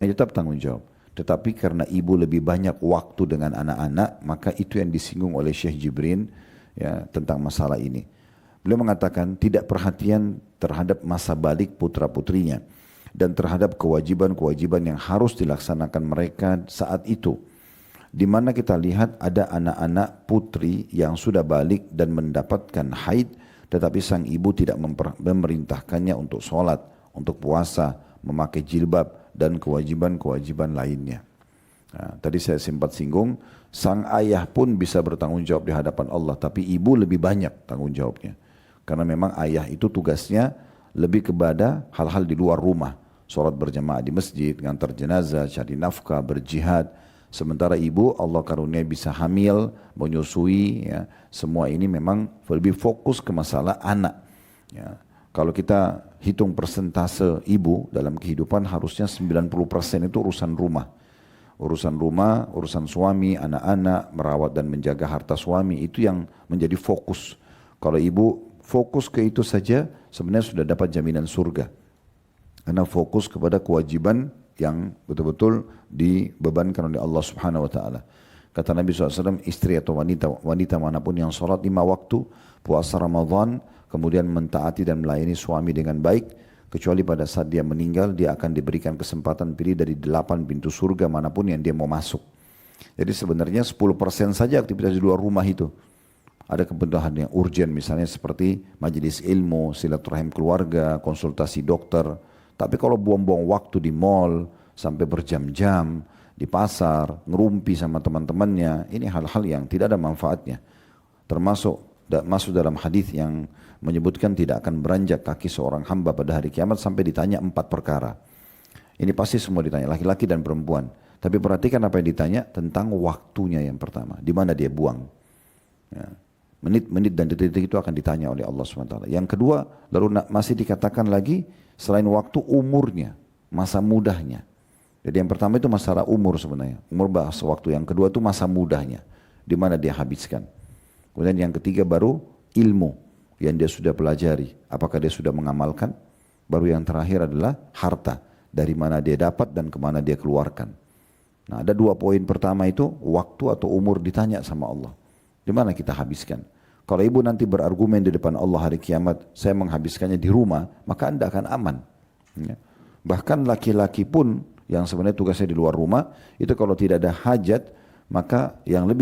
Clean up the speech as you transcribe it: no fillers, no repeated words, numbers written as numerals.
tetap tanggung jawab. Tetapi karena ibu lebih banyak waktu dengan anak-anak, maka itu yang disinggung oleh Syekh Jibrin ya, tentang masalah ini. Beliau mengatakan tidak perhatian terhadap masa balik putra-putrinya dan terhadap kewajiban-kewajiban yang harus dilaksanakan mereka saat itu. Di mana kita lihat ada anak-anak putri yang sudah balik dan mendapatkan haid, tetapi sang ibu tidak memerintahkannya untuk sholat, untuk puasa, memakai jilbab, dan kewajiban-kewajiban lainnya. Nah, tadi saya sempat singgung, sang ayah pun bisa bertanggung jawab di hadapan Allah, tapi ibu lebih banyak tanggung jawabnya. Karena memang ayah itu tugasnya lebih kepada hal-hal di luar rumah. Sholat berjamaah di masjid, ngantar jenazah, cari nafkah, berjihad. Sementara ibu Allah karunia bisa hamil, menyusui, ya, semua ini memang lebih fokus ke masalah anak. Ya. Kalau kita hitung persentase ibu dalam kehidupan harusnya 90% itu urusan rumah. Urusan rumah, urusan suami, anak-anak, merawat dan menjaga harta suami, itu yang menjadi fokus. Kalau ibu fokus ke itu saja, sebenarnya sudah dapat jaminan surga. Karena fokus kepada kewajiban yang betul-betul dibebankan oleh Allah Subhanahu wa taala. Kata Nabi SAW, istri atau wanita manapun yang sholat 5 waktu, puasa Ramadan, kemudian mentaati dan melayani suami dengan baik, kecuali pada saat dia meninggal, dia akan diberikan kesempatan pilih dari 8 pintu surga manapun yang dia mau masuk. Jadi sebenarnya 10% saja aktivitas di luar rumah itu. Ada kebutuhan yang urgent misalnya seperti majelis ilmu, silaturahim keluarga, konsultasi dokter. Tapi kalau buang-buang waktu di mall, sampai berjam-jam, di pasar, ngerumpi sama teman-temannya, ini hal-hal yang tidak ada manfaatnya. Termasuk masuk dalam hadis yang menyebutkan tidak akan beranjak kaki seorang hamba pada hari kiamat sampai ditanya 4 perkara. Ini pasti semua ditanya, laki-laki dan perempuan. Tapi perhatikan apa yang ditanya tentang waktunya yang pertama, di mana dia buang. Ya. Menit-menit dan detik-detik itu akan ditanya oleh Allah SWT. Yang kedua, lalu masih dikatakan lagi, selain waktu, umurnya, masa mudahnya. Jadi yang pertama itu masalah umur sebenarnya. Umur bahasa waktu. Yang kedua itu masa mudahnya, di mana dia habiskan. Kemudian yang ketiga baru ilmu yang dia sudah pelajari. Apakah dia sudah mengamalkan? Baru yang terakhir adalah harta. Dari mana dia dapat dan kemana dia keluarkan. Nah, ada 2 poin pertama itu, waktu atau umur ditanya sama Allah. Di mana kita habiskan? Kalau ibu nanti berargumen di depan Allah hari kiamat, saya menghabiskannya di rumah, maka anda akan aman. Ya. Bahkan laki-laki pun yang sebenarnya tugasnya di luar rumah, itu kalau tidak ada hajat, maka yang lebih